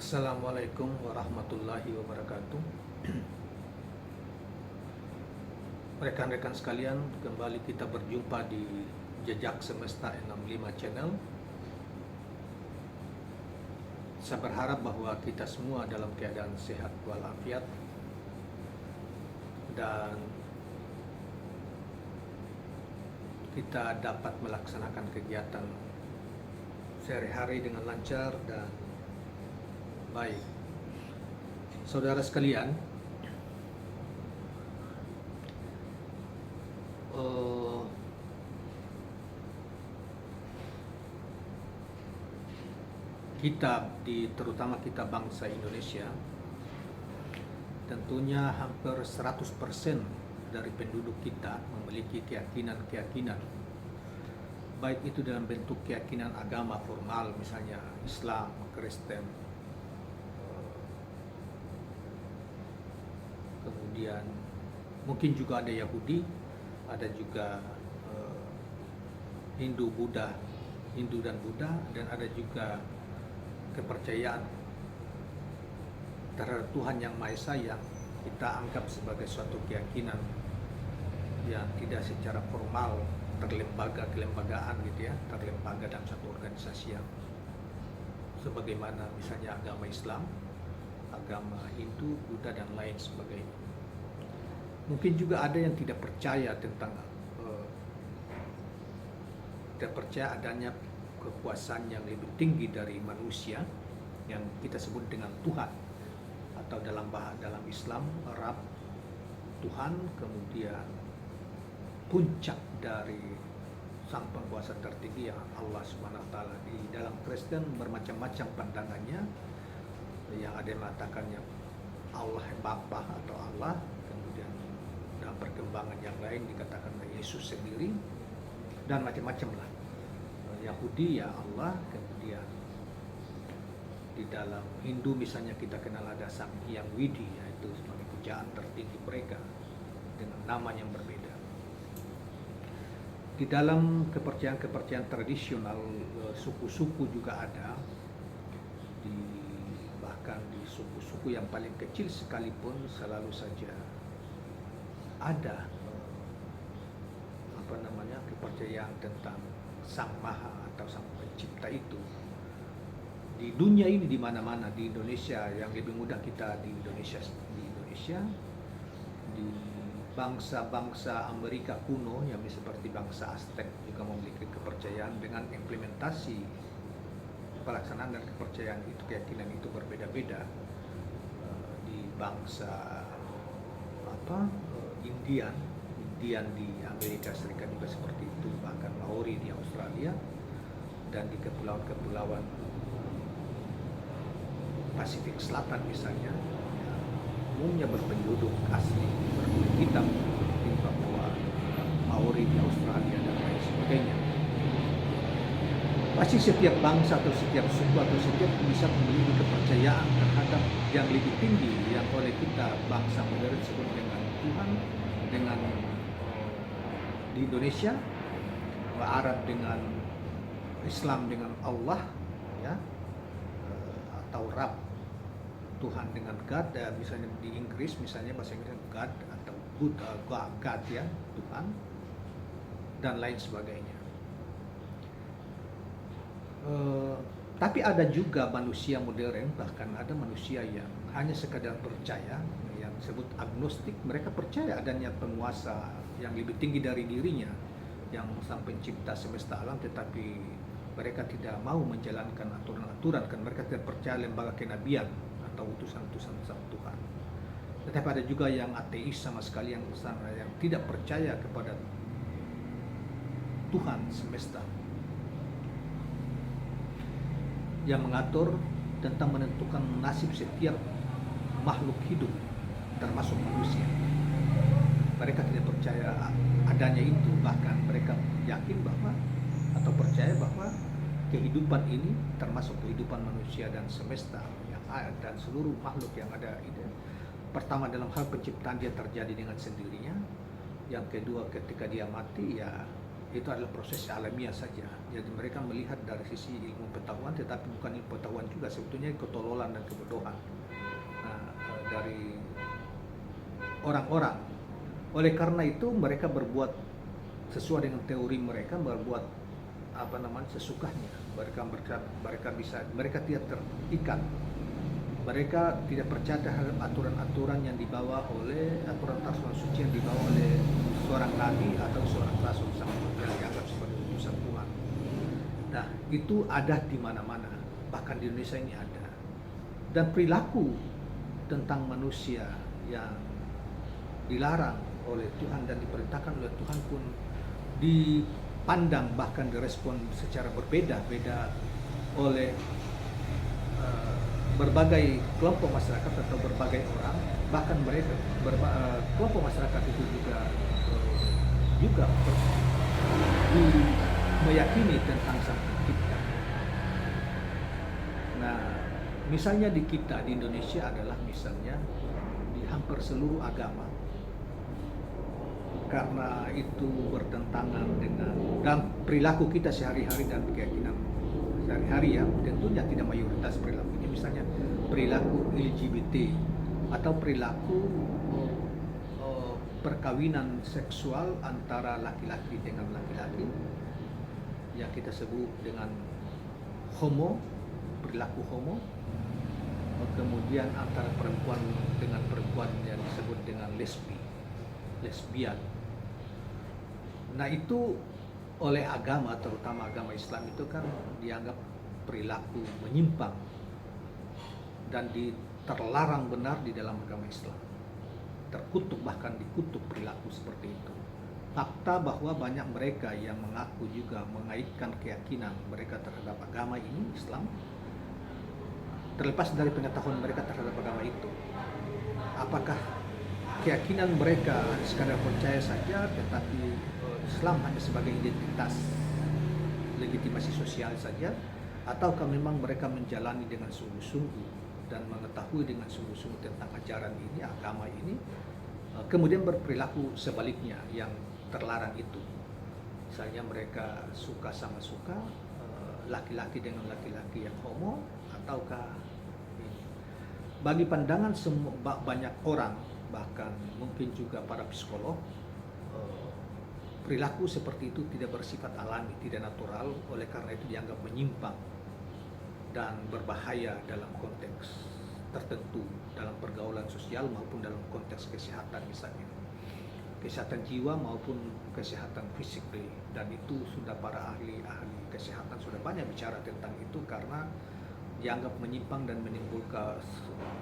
Assalamualaikum warahmatullahi wabarakatuh. Rekan-rekan sekalian, kembali kita berjumpa di Jejak Semesta 65 Channel. Saya berharap bahwa kita semua dalam keadaan sehat walafiat dan kita dapat melaksanakan kegiatan sehari-hari dengan lancar dan baik. Saudara sekalian, terutama kita bangsa Indonesia, tentunya hampir 100% dari penduduk kita memiliki keyakinan-keyakinan, baik itu dalam bentuk keyakinan agama formal, misalnya Islam, Kristen, kemudian mungkin juga ada Yahudi, ada juga Hindu dan Buddha, dan ada juga kepercayaan terhadap Tuhan Yang Maha Esa yang kita anggap sebagai suatu keyakinan yang tidak secara formal kelembagaan gitu ya, terlembaga dalam satu organisasi yang sebagaimana misalnya agama Islam, agama Hindu, Buddha dan lain sebagainya. Mungkin juga ada yang tidak percaya adanya kekuasaan yang lebih tinggi dari manusia yang kita sebut dengan Tuhan, atau dalam Islam, Arab, Tuhan, kemudian puncak dari sang penguasa tertinggi yang Allah SWT. Di dalam Kristen bermacam-macam pandangannya, yang ada yang mengatakannya Allah Bapa atau Allah, kemudian dalam perkembangan yang lain dikatakan Yesus sendiri, dan macam-macam lah. Yahudi ya Allah, kemudian di dalam Hindu misalnya kita kenal ada Sang Hyang Widi, yaitu sebagai pujaan tertinggi mereka dengan nama yang berbeda. Di dalam kepercayaan tradisional, suku-suku juga ada, bahkan di suku-suku yang paling kecil sekalipun selalu saja ada kepercayaan tentang Sang Maha atau Sang Pencipta itu. Di dunia ini, di mana-mana, di Indonesia yang lebih mudah kita di Indonesia, di bangsa-bangsa Amerika kuno yang seperti bangsa Aztec juga memiliki kepercayaan dengan implementasi pelaksanaan dan kepercayaan itu, keyakinan itu berbeda-beda. Di bangsa Indian di Amerika Serikat juga seperti itu, bahkan Maori di Australia, dan di kepulauan-kepulauan Pasifik Selatan misalnya, umumnya berpenduduk asli berkulit hitam seperti Papua, Maori di Australia dan lain sebagainya. Pasti setiap bangsa atau setiap suku atau setiap bisa memiliki kepercayaan terhadap yang lebih tinggi yang oleh kita bangsa modern sebut dengan Tuhan, dengan di Indonesia, Arab dengan Islam dengan Allah, ya, atau Rab, Tuhan dengan God, misalnya di Inggris misalnya bahasa Inggris God atau God ya, Tuhan, dan lain sebagainya. Tapi ada juga manusia modern, bahkan ada manusia yang hanya sekadar percaya, yang disebut agnostik. Mereka percaya adanya penguasa yang lebih tinggi dari dirinya, yang Sang Pencipta semesta alam, tetapi mereka tidak mau menjalankan aturan-aturan, kan mereka tidak percaya lembaga kenabian atau utusan-utusan Sang Tuhan. Tetapi ada juga yang ateis sama sekali, yang tidak percaya kepada Tuhan semesta yang mengatur tentang menentukan nasib setiap makhluk hidup termasuk manusia. Mereka tidak percaya adanya itu, bahkan mereka yakin bahwa atau percaya bahwa kehidupan ini termasuk kehidupan manusia dan semesta yang ada, dan seluruh makhluk yang ada itu. Pertama, dalam hal penciptaan dia terjadi dengan sendirinya. Yang kedua, ketika dia mati ya itu adalah proses alamiah saja. Jadi mereka melihat dari sisi ilmu pengetahuan, tetapi bukan ilmu pengetahuan juga, sebetulnya ketololan dan kebodohan dari orang-orang. Oleh karena itu mereka berbuat sesuai dengan teori mereka, berbuat sesukanya. Mereka tidak terikat. Mereka tidak percaya terhadap aturan-aturan yang dibawa oleh aturan suci yang dibawa oleh seorang nabi atau seorang rasul yang dianggap sebagai utusan Tuhan. Nah, itu ada di mana-mana, bahkan di Indonesia ini ada. Dan perilaku tentang manusia yang dilarang oleh Tuhan dan diperintahkan oleh Tuhan pun dipandang bahkan direspon secara berbeda-beda oleh berbagai kelompok masyarakat atau berbagai orang. Bahkan mereka kelompok masyarakat itu juga meyakini tentang Sang Pencipta. Nah, misalnya di kita di Indonesia adalah misalnya di hampir seluruh agama, karena itu bertentangan dengan dan perilaku kita sehari-hari dan keyakinan sehari-hari, ya tentunya tidak mayoritas perilakunya, misalnya perilaku LGBT atau perilaku perkawinan seksual antara laki-laki dengan laki-laki yang kita sebut dengan homo, perilaku homo, kemudian antara perempuan dengan perempuan yang disebut dengan lesbian. Nah, itu oleh agama, terutama agama Islam itu kan dianggap perilaku menyimpang dan terlarang benar di dalam agama Islam. Terkutuk, bahkan dikutuk perilaku seperti itu. Fakta bahwa banyak mereka yang mengaku juga mengaitkan keyakinan mereka terhadap agama ini, Islam, terlepas dari pengetahuan mereka terhadap agama itu. Apakah keyakinan mereka sekadar percaya saja, tetapi Islam hanya sebagai identitas legitimasi sosial saja, ataukah memang mereka menjalani dengan sungguh-sungguh dan mengetahui dengan sungguh-sungguh tentang ajaran ini, agama ini, kemudian berperilaku sebaliknya yang terlarang itu. Misalnya mereka suka sama suka, laki-laki dengan laki-laki yang homo, ataukah ini. Bagi pandangan banyak orang, bahkan mungkin juga para psikolog, perilaku seperti itu tidak bersifat alami, tidak natural, oleh karena itu dianggap menyimpang dan berbahaya dalam konteks tertentu, dalam pergaulan sosial maupun dalam konteks kesehatan, misalnya kesehatan jiwa maupun kesehatan fisik. Dan itu sudah para ahli kesehatan sudah banyak bicara tentang itu, karena dianggap menyimpang dan menimbulkan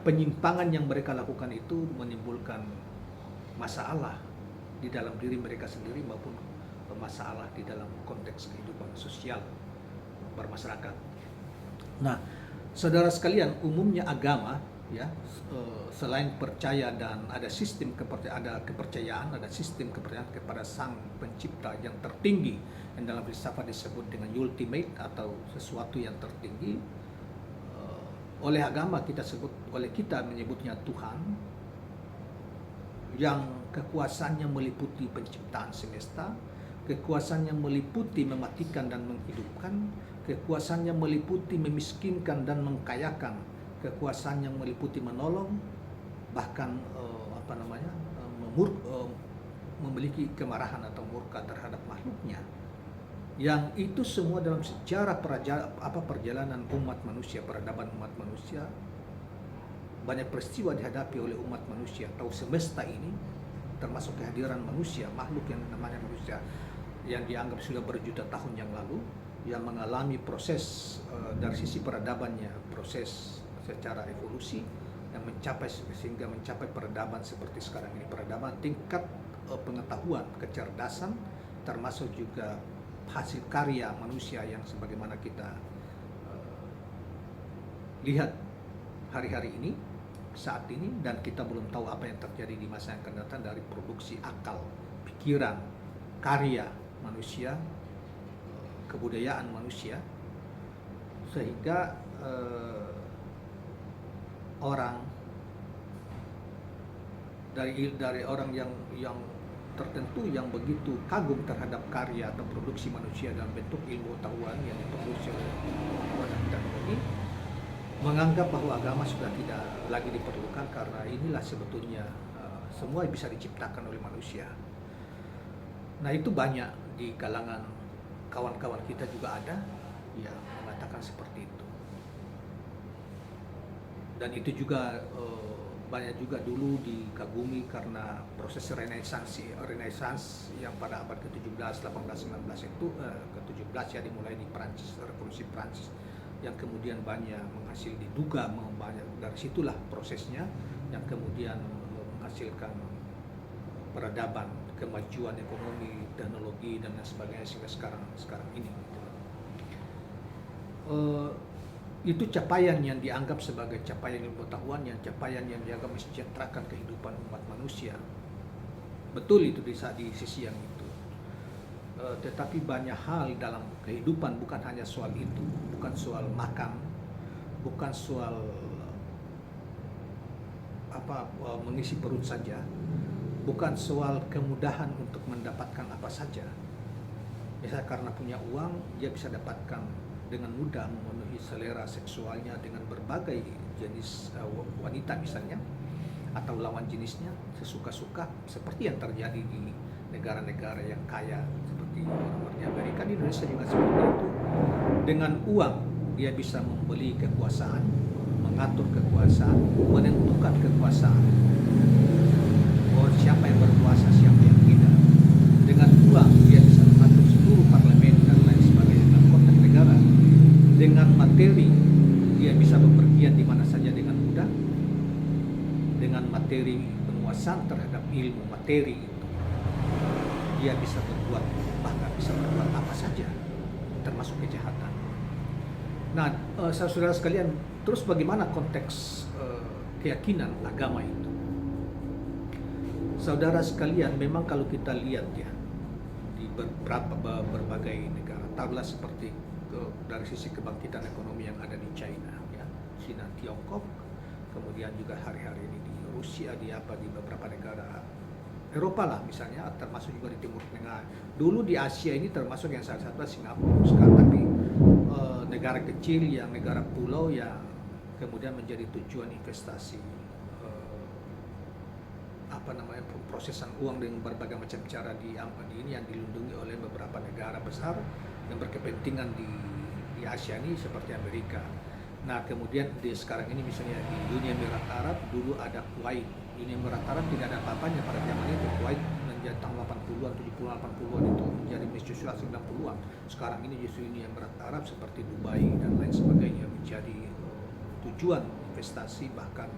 penyimpangan yang mereka lakukan itu menimbulkan masalah di dalam diri mereka sendiri maupun masalah di dalam konteks kehidupan sosial bermasyarakat. Nah, saudara sekalian, umumnya agama, ya, selain percaya dan ada sistem kepercayaan, ada sistem kepercayaan kepada Sang Pencipta yang tertinggi, yang dalam filsafat disebut dengan ultimate atau sesuatu yang tertinggi. Oleh agama kita menyebutnya Tuhan, yang kekuasaannya meliputi penciptaan semesta, kekuasaannya meliputi mematikan dan menghidupkan, kekuasaannya meliputi memiskinkan dan mengkayakan, kekuasaannya meliputi menolong, bahkan memiliki kemarahan atau murka terhadap makhluknya. Yang itu semua dalam sejarah perjalanan umat manusia, peradaban umat manusia, banyak peristiwa dihadapi oleh umat manusia atau semesta ini, termasuk kehadiran manusia, makhluk yang namanya manusia, yang dianggap sudah berjuta tahun yang lalu, yang mengalami proses dari sisi peradabannya, proses secara evolusi yang sehingga mencapai peradaban seperti sekarang ini, peradaban tingkat pengetahuan, kecerdasan, termasuk juga hasil karya manusia yang sebagaimana kita lihat hari-hari ini, saat ini, dan kita belum tahu apa yang terjadi di masa yang akan datang dari produksi akal, pikiran, karya manusia, kebudayaan manusia, sehingga orang dari orang yang tertentu yang begitu kagum terhadap karya atau produksi manusia dalam bentuk ilmu pengetahuan yang diproduksi oleh pengetahuan dan teknologi, menganggap bahwa agama sudah tidak lagi diperlukan karena inilah sebetulnya semua bisa diciptakan oleh manusia. Nah, itu banyak di kalangan kawan-kawan kita juga ada yang mengatakan seperti itu. Dan itu juga banyak juga dulu dikagumi karena proses Renaissance yang pada abad ke-17, 18, 19 itu ke-17 ya dimulai di Prancis, revolusi Prancis yang kemudian banyak diduga banyak dari situlah prosesnya yang kemudian menghasilkan peradaban, kemajuan ekonomi, teknologi dan lain sebagainya sehingga sekarang ini. Itu capaian yang dianggap sebagai capaian ilmu pengetahuan, yang capaian yang dianggap mensejahterakan kehidupan umat manusia. Betul itu di sisi yang itu. Tetapi banyak hal dalam kehidupan bukan hanya soal itu, bukan soal makan, bukan soal mengisi perut saja, bukan soal kemudahan untuk mendapatkan apa saja. Misalnya karena punya uang, dia bisa dapatkan dengan mudah memenuhi selera seksualnya dengan berbagai jenis wanita misalnya, atau lawan jenisnya sesuka-suka, seperti yang terjadi di negara-negara yang kaya seperti di Amerika, di Indonesia juga seperti itu. Dengan uang dia bisa membeli kekuasaan, mengatur kekuasaan, menentukan kekuasaan. Siapa yang berkuasa, siapa yang tidak. Dengan uang dia bisa mengatur seluruh parlemen dan lain sebagainya dalam konteks negara. Dengan materi dia bisa bepergian di mana saja dengan mudah. Dengan materi penguasaan terhadap ilmu materi itu, dia bisa berbuat, bahkan bisa berbuat apa saja, termasuk kejahatan. Nah, saudara sekalian, terus bagaimana konteks keyakinan agama itu? Saudara sekalian, memang kalau kita lihat ya di berbagai negara, taruhlah seperti dari sisi kebangkitan ekonomi yang ada di China, ya, Cina, Tiongkok, kemudian juga hari-hari ini di Rusia, di beberapa negara Eropa lah misalnya, termasuk juga di Timur Tengah. Dulu di Asia ini termasuk yang salah satu Singapura, sekarang tapi negara kecil yang negara pulau yang kemudian menjadi tujuan investasi prosesan uang dengan berbagai macam cara di ini yang dilindungi oleh beberapa negara besar yang berkepentingan di Asia ini seperti Amerika. Nah, kemudian sekarang ini misalnya di dunia Emirat Arab, dulu ada Kuwait. Dunia Emirat Arab tidak ada apa-apanya pada zaman itu. Kuwait menjadi tahun 80-an, 70-an, 80-an itu menjadi mesyusul 90-an. Sekarang ini justru Dunia Emirat Arab seperti Dubai dan lain sebagainya menjadi tujuan investasi, bahkan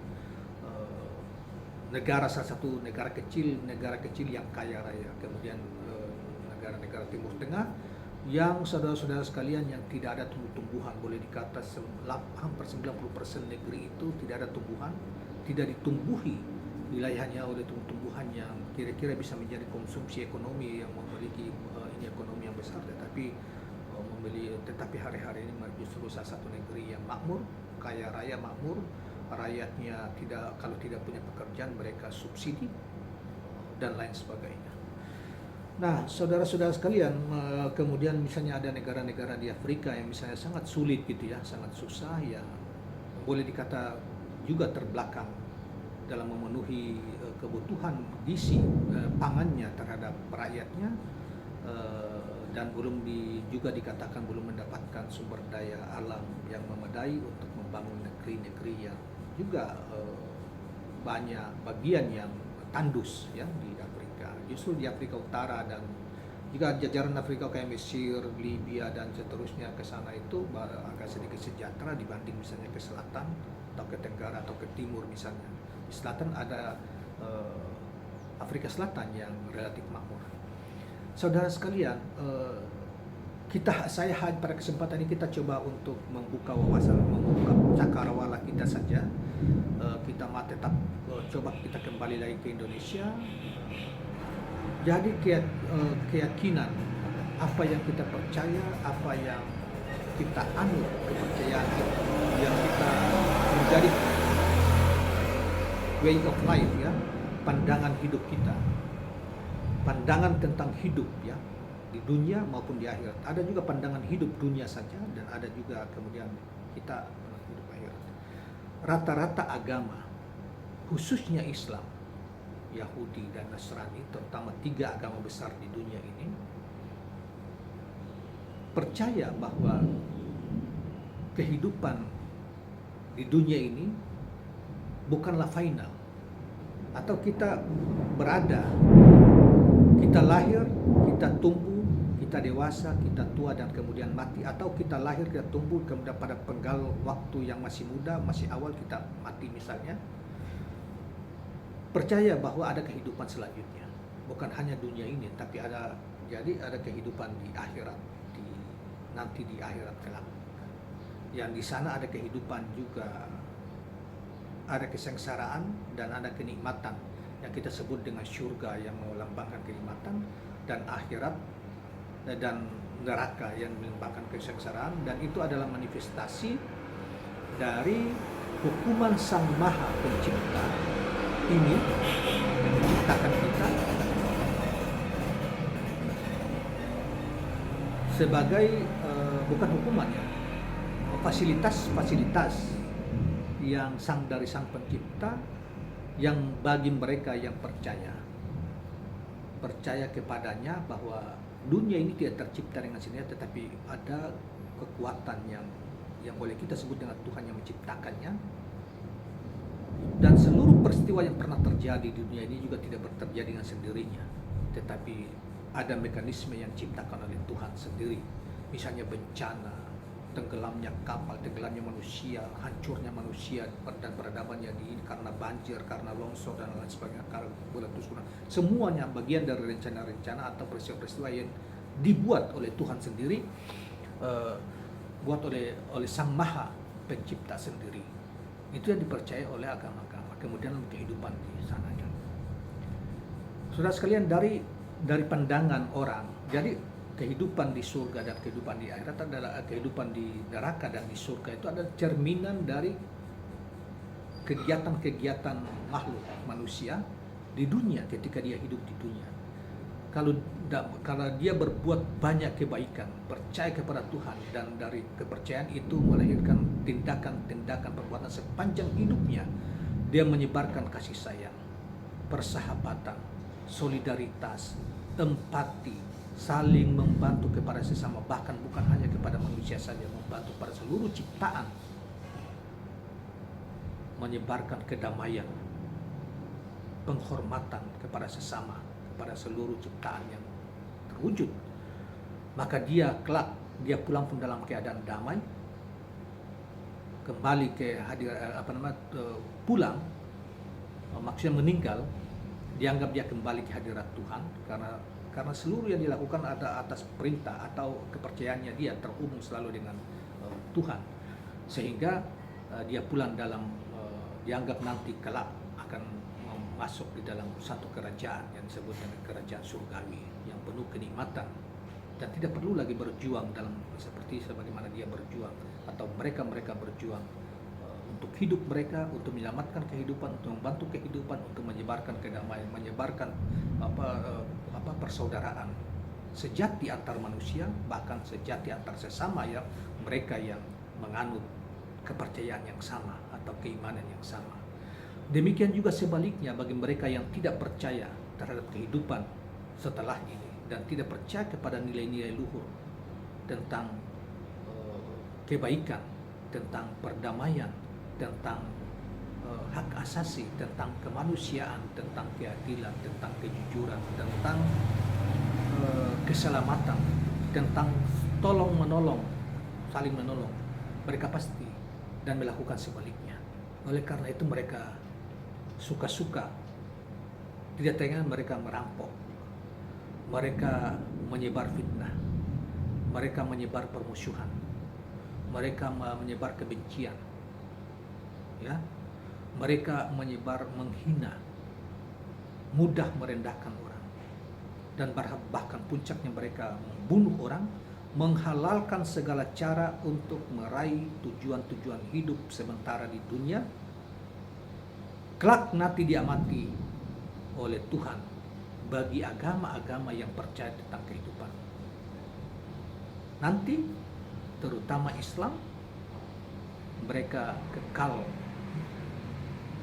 salah satu negara kecil yang kaya raya. Kemudian negara-negara Timur Tengah yang saudara-saudara sekalian yang tidak ada tumbuhan, boleh dikata hampir 90% negeri itu tidak ada tumbuhan, tidak ditumbuhi wilayahnya oleh tumbuhan yang kira-kira bisa menjadi konsumsi ekonomi yang memiliki ini ekonomi yang besar, tetapi hari-hari ini justru salah satu negeri yang makmur, kaya raya, makmur. Rakyatnya kalau tidak punya pekerjaan mereka subsidi dan lain sebagainya. Nah, saudara-saudara sekalian, kemudian misalnya ada negara-negara di Afrika yang misalnya sangat sulit gitu ya, sangat susah ya, boleh dikata juga terbelakang dalam memenuhi kebutuhan gizi pangannya terhadap rakyatnya, dan juga dikatakan belum mendapatkan sumber daya alam yang memadai untuk membangun negeri-negeri yang juga banyak bagian yang tandus ya di Afrika. Justru di Afrika Utara dan juga jajaran Afrika kayak Mesir, Libya dan seterusnya ke sana itu agak sedikit sejahtera dibanding misalnya ke selatan atau ke tenggara atau ke timur misalnya. Di selatan ada Afrika Selatan yang relatif makmur. Saudara sekalian, saya pada kesempatan ini kita coba untuk membuka wawasan, membuka cakrawala kita saja. Kita tetap coba kita kembali lagi ke Indonesia. Jadi keyakinan apa yang kita percaya, apa yang kita anut, kepercayaan yang kita menjadi way of life ya, pandangan hidup kita. pandangan tentang hidup ya, di dunia maupun di akhirat. Ada juga pandangan hidup dunia saja dan ada juga kemudian kita hidup akhirat. Rata-rata agama, khususnya Islam, Yahudi dan Nasrani, terutama 3 agama besar di dunia ini, percaya bahwa kehidupan di dunia ini bukanlah final, atau kita berada, kita lahir, kita tumbuh, kita dewasa, kita tua dan kemudian mati, atau kita lahir, kita tumbuh, kemudian pada penggal waktu yang masih muda, masih awal kita mati misalnya. Percaya bahwa ada kehidupan selanjutnya, bukan hanya dunia ini, tapi ada kehidupan di akhirat, nanti di akhirat kelak. Yang di sana ada kehidupan juga, ada kesengsaraan dan ada kenikmatan yang kita sebut dengan surga yang melambangkan kenikmatan, dan akhirat dan neraka yang melambangkan kesengsaraan, dan itu adalah manifestasi dari hukuman Sang Maha Pencipta ini yang menciptakan kita sebagai bukan hukuman ya, fasilitas yang dari Sang Pencipta, yang bagi mereka yang percaya kepadanya, bahwa dunia ini tidak tercipta dengan sendirinya, tetapi ada kekuatan yang boleh kita sebut dengan Tuhan yang menciptakannya. Dan seluruh peristiwa yang pernah terjadi di dunia ini juga tidak terjadi dengan sendirinya, tetapi ada mekanisme yang diciptakan oleh Tuhan sendiri. Misalnya bencana, tenggelamnya kapal, tenggelamnya manusia, hancurnya manusia dan peradabannya karena banjir, karena longsor dan lain sebagainya, karena meletus gunung. Semuanya bagian dari rencana-rencana atau peristiwa-peristiwa yang dibuat oleh Tuhan sendiri, buat oleh Sang Maha Pencipta sendiri. Itu yang dipercaya oleh agama-agama. Kemudian kehidupan di sananya. Saudara sekalian, dari pandangan orang, jadi kehidupan di surga dan kehidupan di akhirat adalah kehidupan di neraka dan di surga itu adalah cerminan dari kegiatan-kegiatan makhluk manusia di dunia ketika dia hidup di dunia. Kalau dia berbuat banyak kebaikan, percaya kepada Tuhan, dan dari kepercayaan itu melahirkan tindakan-tindakan perbuatan sepanjang hidupnya, dia menyebarkan kasih sayang, persahabatan, solidaritas, empati, saling membantu kepada sesama, bahkan bukan hanya kepada manusia saja, membantu pada seluruh ciptaan, menyebarkan kedamaian, penghormatan kepada sesama, kepada seluruh ciptaan yang terwujud. Maka dia kelak pulang pun dalam keadaan damai, kembali ke pulang, maksudnya meninggal, dianggap dia kembali ke hadirat Tuhan, karena seluruh yang dilakukan ada atas perintah atau kepercayaannya, dia terhubung selalu dengan Tuhan, sehingga dia pulang dalam dianggap nanti kelak akan masuk di dalam satu kerajaan yang disebut dengan kerajaan surgawi yang penuh kenikmatan, dan tidak perlu lagi berjuang seperti sebagaimana dia berjuang atau mereka berjuang untuk hidup mereka, untuk menyelamatkan kehidupan, untuk membantu kehidupan, untuk menyebarkan kedamaian, menyebarkan persaudaraan sejati antar manusia, bahkan sejati antar sesama ya, mereka yang menganut kepercayaan yang sama atau keimanan yang sama. Demikian juga sebaliknya bagi mereka yang tidak percaya terhadap kehidupan setelah ini dan tidak percaya kepada nilai-nilai luhur tentang kebaikan, tentang perdamaian, tentang hak asasi, tentang kemanusiaan, tentang keadilan, tentang kejujuran, tentang keselamatan, tentang tolong-menolong, saling menolong. Mereka pasti dan melakukan sebaliknya. Oleh karena itu mereka suka-suka, tidak tega mereka merampok, mereka menyebar fitnah, mereka menyebar permusuhan, mereka menyebar kebencian, ya, mereka menyebar menghina, mudah merendahkan orang, dan bahkan puncaknya mereka membunuh orang, menghalalkan segala cara untuk meraih tujuan-tujuan hidup sementara di dunia. Kelak nanti diamati oleh Tuhan bagi agama-agama yang percaya tentang kehidupan. Nanti terutama Islam, mereka kekal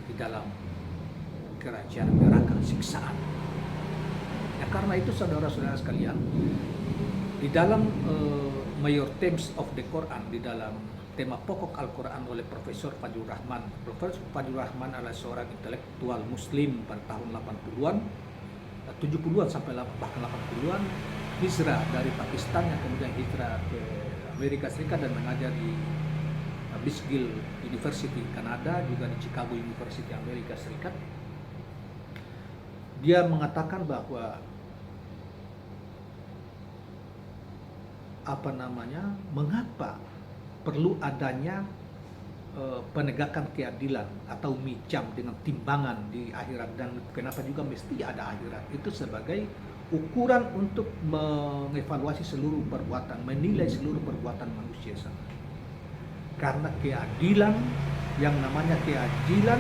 di dalam kerajaan neraka siksaan. Ya, karena itu saudara-saudara sekalian, di dalam Major Themes of the Quran, di dalam tema pokok Al-Quran oleh Profesor Fadlur Rahman. Profesor Fadlur Rahman adalah seorang intelektual muslim pada tahun 80-an, 70-an sampai bahkan 80-an, hijrah dari Pakistan yang kemudian hijrah ke Amerika Serikat dan mengajar di Bisgill University Kanada, juga di Chicago University Amerika Serikat. Dia mengatakan bahwa mengapa perlu adanya penegakan keadilan atau micam dengan timbangan di akhirat, dan kenapa juga mesti ada akhirat. Itu sebagai ukuran untuk mengevaluasi seluruh perbuatan, menilai seluruh perbuatan manusia sana. Karena keadilan, yang namanya keadilan,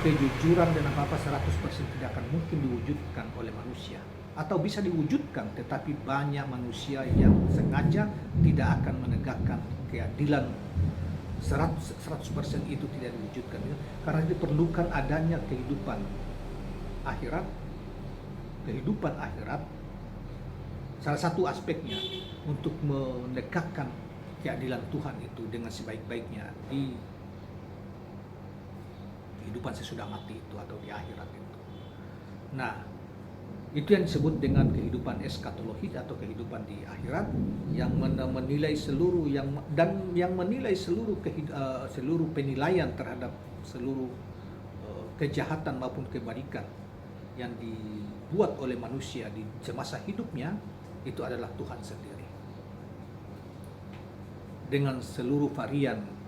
kejujuran dan apa-apa 100% tidak akan mungkin diwujudkan oleh manusia. Atau bisa diwujudkan, tetapi banyak manusia yang sengaja tidak akan menegakkan keadilan 100% itu tidak diwujudkan. Karena diperlukan adanya kehidupan akhirat. Kehidupan akhirat salah satu aspeknya untuk menegakkan keadilan Tuhan itu dengan sebaik-baiknya di kehidupan sesudah mati itu atau di akhirat itu. Nah, itu yang disebut dengan kehidupan eskatologi atau kehidupan di akhirat, yang menilai seluruh yang menilai seluruh seluruh penilaian terhadap seluruh kejahatan maupun kebaikan yang dibuat oleh manusia di semasa hidupnya, itu adalah Tuhan sendiri. Dengan seluruh varian.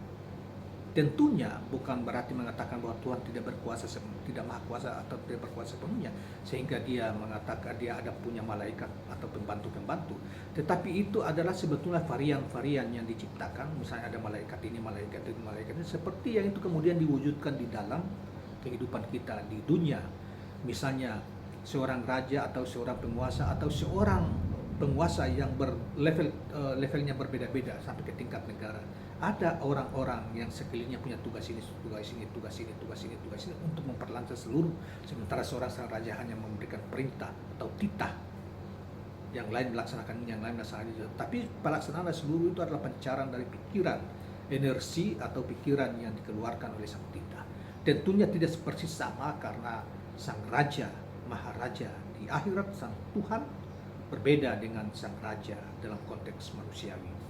Tentunya bukan berarti mengatakan bahwa Tuhan tidak berkuasa, tidak maha kuasa atau tidak berkuasa penuhnya, sehingga dia mengatakan dia ada punya malaikat atau pembantu-pembantu. Tetapi itu adalah sebetulnya varian-varian yang diciptakan. Misalnya ada malaikat ini, malaikat ini, malaikat ini, seperti yang itu kemudian diwujudkan di dalam kehidupan kita di dunia. Misalnya seorang raja atau seorang penguasa atau seorang penguasa yang levelnya berbeda-beda sampai ke tingkat negara. Ada orang-orang yang sekelilingnya punya tugas ini untuk memperlancar seluruh, sementara seorang raja hanya memberikan perintah atau titah, yang lain melaksanakan ini, yang lain melaksanakan itu. Tapi pelaksanaan seluruh itu adalah pancaran dari pikiran, energi atau pikiran yang dikeluarkan oleh sang titah. Tentunya tidak persis sama, karena sang raja, maharaja di akhirat, sang Tuhan, berbeda dengan sang raja dalam konteks manusiawi.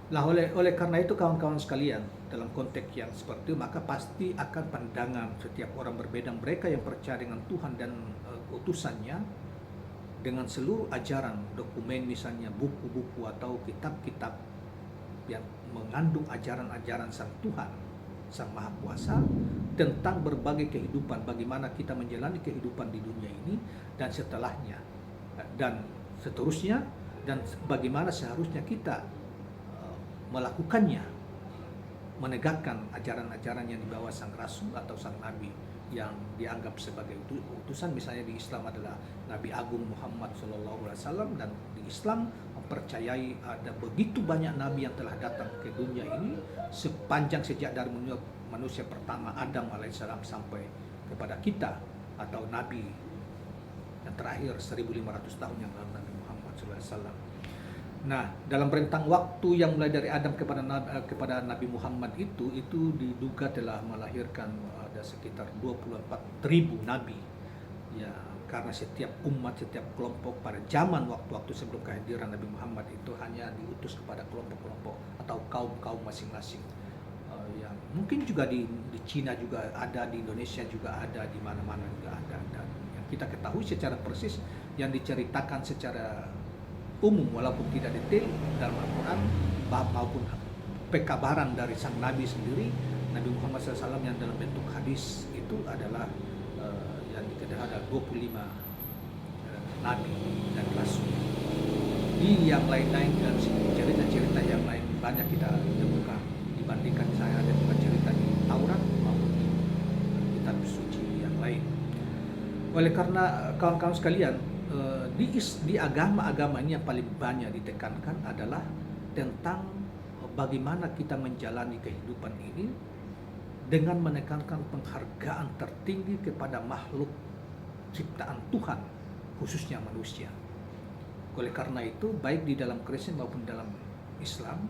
Nah, oleh karena itu kawan-kawan sekalian, dalam konteks yang seperti itu, maka pasti akan pandangan setiap orang berbeda. Mereka yang percaya dengan Tuhan dan utusannya, dengan seluruh ajaran, dokumen misalnya, buku-buku atau kitab-kitab yang mengandung ajaran-ajaran sang Tuhan, sang Maha Kuasa, tentang berbagai kehidupan, bagaimana kita menjalani kehidupan di dunia ini dan setelahnya, dan seterusnya, dan bagaimana seharusnya kita melakukannya, menegakkan ajaran-ajaran yang dibawa sang rasul atau sang nabi yang dianggap sebagai utusan. Misalnya di Islam adalah Nabi Agung Muhammad SAW, dan di Islam mempercayai ada begitu banyak nabi yang telah datang ke dunia ini sepanjang sejak dari manusia pertama Adam alaihissalam sampai kepada kita, atau nabi yang terakhir 1500 tahun yang lalu, Nabi Muhammad SAW. Nah, dalam rentang waktu yang mulai dari Adam kepada Nabi Muhammad itu diduga telah melahirkan ada sekitar 24.000 nabi. Ya, karena setiap umat, setiap kelompok pada zaman waktu-waktu sebelum kehadiran Nabi Muhammad itu hanya diutus kepada kelompok-kelompok atau kaum-kaum masing-masing. Yang mungkin juga di Cina juga ada, di Indonesia juga ada, di mana-mana juga ada. Dan yang kita ketahui secara persis, yang diceritakan secara umum walaupun tidak detail dalam Al-Quran maupun pekabaran dari sang Nabi sendiri, Nabi Muhammad SAW, yang dalam bentuk hadis itu adalah yang dikatakan ada 25 Nabi dan Rasul. Di yang lain-lain dan cerita-cerita yang lain banyak kita temukan dibandingkan misalnya ada juga cerita di Taurat maupun di kitab suci yang lain. Oleh karena kawan-kawan sekalian, di agama-agama ini yang paling banyak ditekankan adalah tentang bagaimana kita menjalani kehidupan ini dengan menekankan penghargaan tertinggi kepada makhluk ciptaan Tuhan, khususnya manusia. Oleh karena itu, baik di dalam Kristen maupun dalam Islam,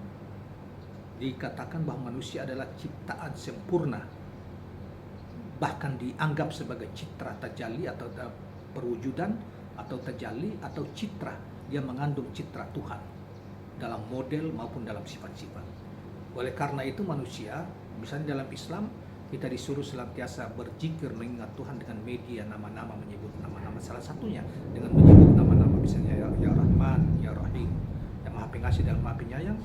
dikatakan bahwa manusia adalah ciptaan sempurna, bahkan dianggap sebagai citra tajalli atau perwujudan atau tajalli atau citra. Dia mengandung citra Tuhan dalam model maupun dalam sifat-sifat. Oleh karena itu manusia, misalnya dalam Islam, kita disuruh senantiasa berzikir mengingat Tuhan dengan media nama-nama, menyebut nama-nama, salah satunya dengan menyebut nama-nama, misalnya ya Rahman, ya Rahim, yang Maha Pengasih dan Maha Penyayang,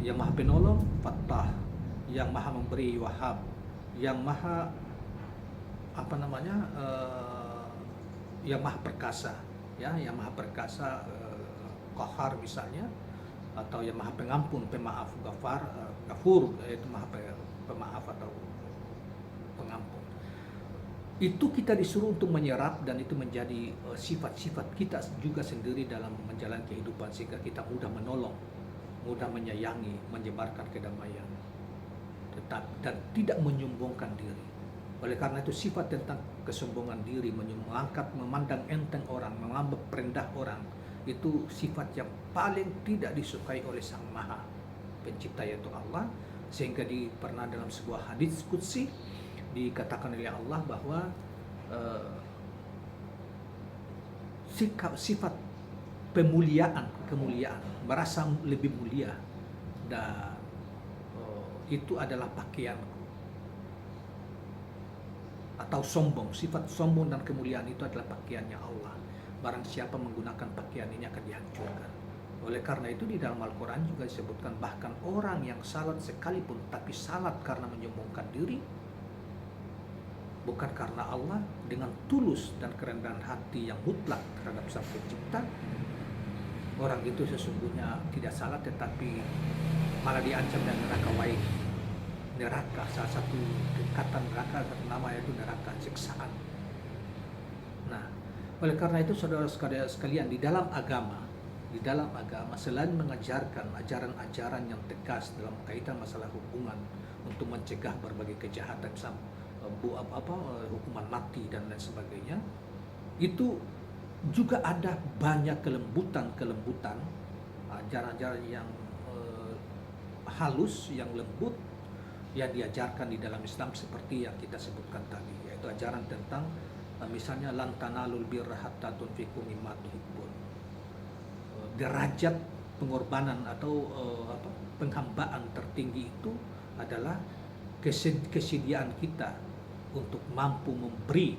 yang Maha Penolong, Fattah, yang Maha Memberi, Wahhab, yang Maha yang Maha Perkasa, ya, yang Maha Perkasa, Qahar misalnya, atau yang Maha Pengampun, Pemaaf, Ghafur, yaitu Maha Pemaaf atau Pengampun. Itu kita disuruh untuk menyerap, dan itu menjadi sifat-sifat kita juga sendiri dalam menjalani kehidupan, sehingga kita mudah menolong, mudah menyayangi, menyebarkan kedamaian, dan tidak menyombongkan diri. Oleh karena itu sifat tentang kesombongan diri, mengangkat, memandang enteng orang, menganggap rendah orang, itu sifat yang paling tidak disukai oleh Sang Maha Pencipta, yaitu Allah. Sehingga pernah dalam sebuah hadits qudsi dikatakan oleh Allah bahwa sifat kemuliaan, merasa lebih mulia, dan itu adalah pakaianku. Atau sombong, sifat sombong dan kemuliaan itu adalah pakaiannya Allah. Barang siapa menggunakan pakaian ini akan dihancurkan. Oleh karena itu di dalam Al-Quran juga disebutkan, bahkan orang yang salat sekalipun, tapi salat karena menyombongkan diri, bukan karena Allah, dengan tulus dan kerendahan hati yang mutlak terhadap Sang Pencipta, orang itu sesungguhnya tidak salat, tetapi malah diancam dengan neraka wail. Neraka, salah satu tingkatan neraka, satu nama yaitu neraka siksaan. Nah, oleh karena itu saudara sekalian, di dalam agama selain mengajarkan ajaran-ajaran yang tegas dalam kaitan masalah hubungan untuk mencegah berbagai kejahatan, hukuman mati dan lain sebagainya, itu juga ada banyak kelembutan, ajaran-ajaran yang halus, yang lembut, yang diajarkan di dalam Islam seperti yang kita sebutkan tadi, yaitu ajaran tentang misalnya lan tanalul birra hatta tunfiqu mimma tuhibbun. Derajat pengorbanan atau penghambaan tertinggi itu adalah kesediaan kita untuk mampu memberi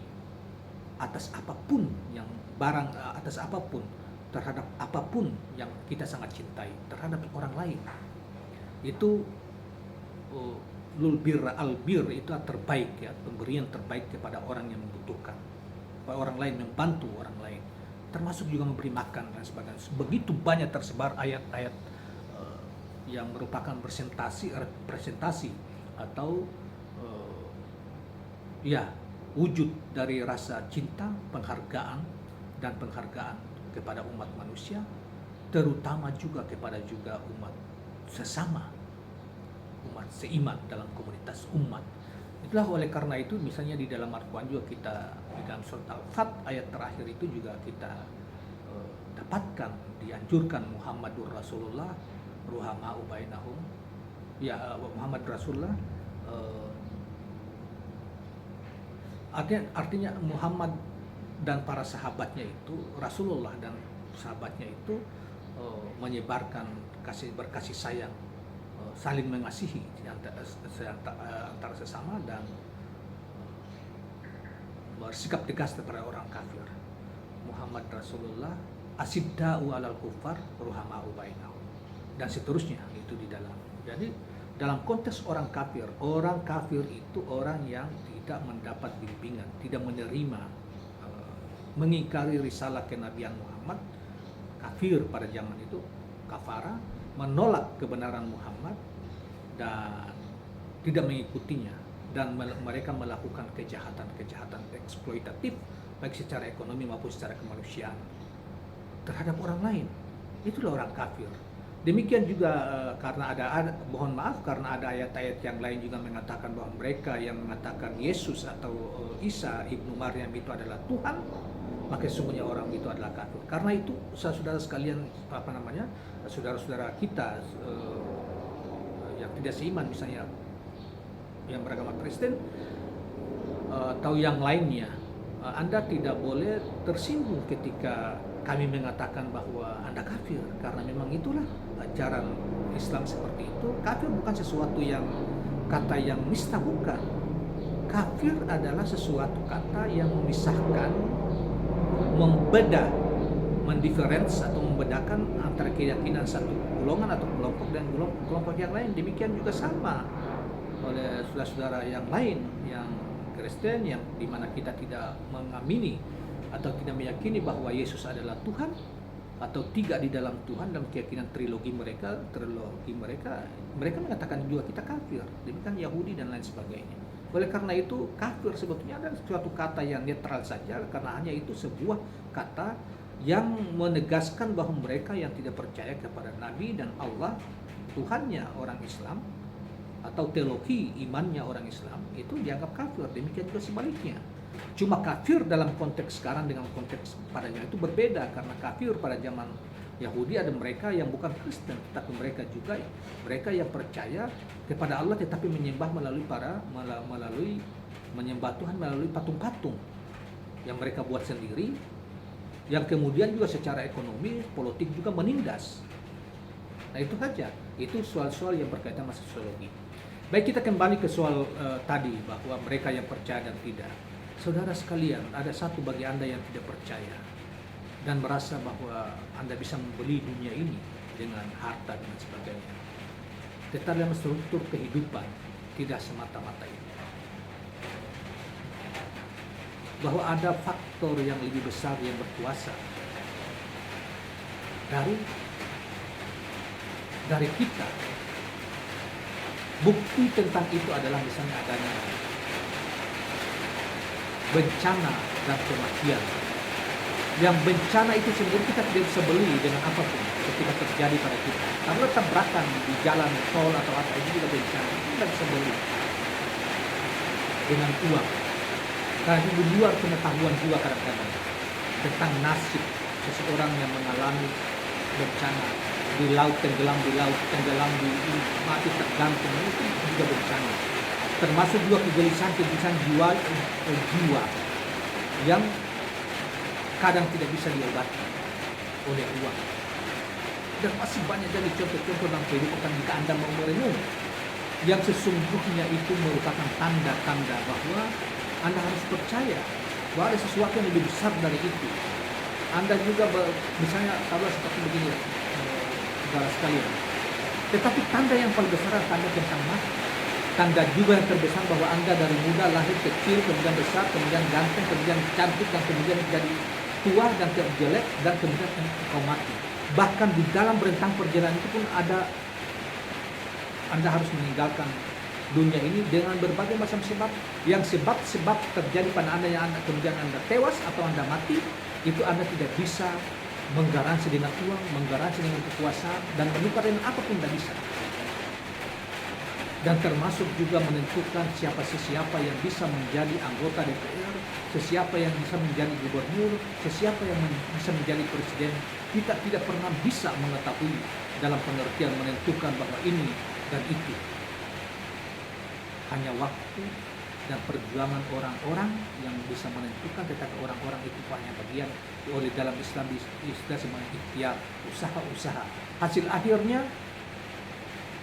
atas apapun atas apapun, terhadap apapun yang kita sangat cintai terhadap orang lain. Itu lul birra al bir, itu terbaik, ya, pemberian terbaik kepada orang yang membutuhkan, orang lain, membantu orang lain, termasuk juga memberi makan dan sebagainya. Begitu banyak tersebar ayat-ayat yang merupakan representasi atau wujud dari rasa cinta, penghargaan kepada umat manusia, terutama juga kepada umat sesama, umat seiman dalam komunitas umat. Itulah oleh karena itu misalnya di dalam Al-Quran juga kita, di dalam surat Al-Fat ayat terakhir itu juga kita dapatkan, dianjurkan Muhammadur Rasulullah ruhama'u bainahum, Muhammad Rasulullah, artinya Muhammad dan para sahabatnya itu, Rasulullah dan sahabatnya itu menyebarkan berkasih sayang, saling mengasihi antara sesama, dan bersikap tegas kepada orang kafir. Muhammad Rasulullah asidda'u alal kufar ruhama'u bainahum, dan seterusnya itu di dalam. Jadi dalam konteks orang kafir itu orang yang tidak mendapat bimbingan, tidak menerima, mengingkari risalah kenabian Muhammad, kafir pada zaman itu, kafara, menolak kebenaran Muhammad dan tidak mengikutinya, dan mereka melakukan kejahatan eksploitatif baik secara ekonomi maupun secara kemanusiaan terhadap orang lain. Itulah orang kafir. Demikian juga karena mohon maaf, karena ada ayat-ayat yang lain juga mengatakan bahwa mereka yang mengatakan Yesus atau Isa ibnu Maryam itu adalah Tuhan, maka sesungguhnya orang itu adalah kafir. Karena itu saudara sekalian, saudara-saudara kita yang tidak seiman, misalnya yang beragama Kristen atau yang lainnya, Anda tidak boleh tersinggung ketika kami mengatakan bahwa Anda kafir, karena memang itulah ajaran Islam seperti itu. Kafir bukan sesuatu yang kata yang nista, bukan. Kafir adalah sesuatu kata yang memisahkan, mendiferens atau membedakan antara keyakinan satu golongan atau kelompok dan kelompok yang lain. Demikian juga sama oleh saudara-saudara yang lain yang Kristen, yang dimana kita tidak mengamini atau tidak meyakini bahwa Yesus adalah Tuhan atau tiga di dalam Tuhan dalam keyakinan trilogi mereka mengatakan juga kita kafir. Demikian Yahudi dan lain sebagainya. Oleh karena itu kafir sebetulnya adalah suatu kata yang netral saja, karena hanya itu sebuah kata yang menegaskan bahwa mereka yang tidak percaya kepada Nabi dan Allah Tuhannya orang Islam atau teologi imannya orang Islam itu dianggap kafir. Demikian juga sebaliknya. Cuma kafir dalam konteks sekarang dengan konteks padanya itu berbeda, karena kafir pada zaman Yahudi ada mereka yang bukan Kristen, tetapi mereka juga mereka yang percaya kepada Allah tetapi menyembah melalui menyembah Tuhan melalui patung-patung yang mereka buat sendiri, yang kemudian juga secara ekonomi, politik juga menindas. Nah itu saja, itu soal-soal yang berkaitan dengan sosiologi. Baik, kita kembali ke soal tadi bahwa mereka yang percaya dan tidak. Saudara sekalian, ada satu bagi Anda yang tidak percaya dan merasa bahwa Anda bisa membeli dunia ini dengan harta dan sebagainya. Tetapi dalam struktur kehidupan tidak semata-mata itu. Bahwa ada faktor yang lebih besar yang berkuasa dari kita. Bukti tentang itu adalah misalnya adanya bencana dan kematian. Yang bencana itu sendiri kita tidak bisa beli dengan apapun ketika terjadi pada kita. Karena tabrakan di jalan tol atau apa itu juga bencana, itu tidak bisa beli dengan uang. Karena itu di luar pengetahuan juga kadang-kadang tentang nasib seseorang yang mengalami bencana di laut, tenggelam di mati tergantung, itu juga bencana. Termasuk juga kegelisahan jiwa yang kadang tidak bisa diobati oleh uang. Dan masih banyak dari contoh-contoh dalam kehidupan jika Anda mau merenung yang sesungguhnya itu merupakan tanda-tanda bahwa Anda harus percaya bahwa ada sesuatu yang lebih besar dari itu. Anda juga misalnya kalau seperti begini, saudara sekalian. Tetapi tanda yang paling besar adalah tanda tentang mati. Tanda juga yang terbesar bahwa Anda dari muda lahir kecil, kemudian besar, kemudian ganteng, kemudian cantik, dan kemudian jadi tua dan jelek, dan kemudian engkau mati. Bahkan di dalam rentang perjalanan itu pun ada Anda harus meninggalkan dunia ini dengan berbagai macam sebab. Yang sebab terjadi pada Anda yang kemudian Anda tewas atau Anda mati, itu Anda tidak bisa menggaransi dengan uang, menggaransi dengan kekuasaan, dan menukar dengan apapun tidak bisa. Dan termasuk juga menentukan siapa yang bisa menjadi anggota DPR, siapa yang bisa menjadi gubernur, siapa yang bisa menjadi presiden. Kita tidak pernah bisa mengetahui dalam pengertian menentukan bahwa ini dan itu. Hanya waktu dan perjuangan orang-orang yang bisa menentukan, tetapi orang-orang itu hanya bagian oleh dalam Islam istilah sebagai ikhtiar, usaha-usaha. Hasil akhirnya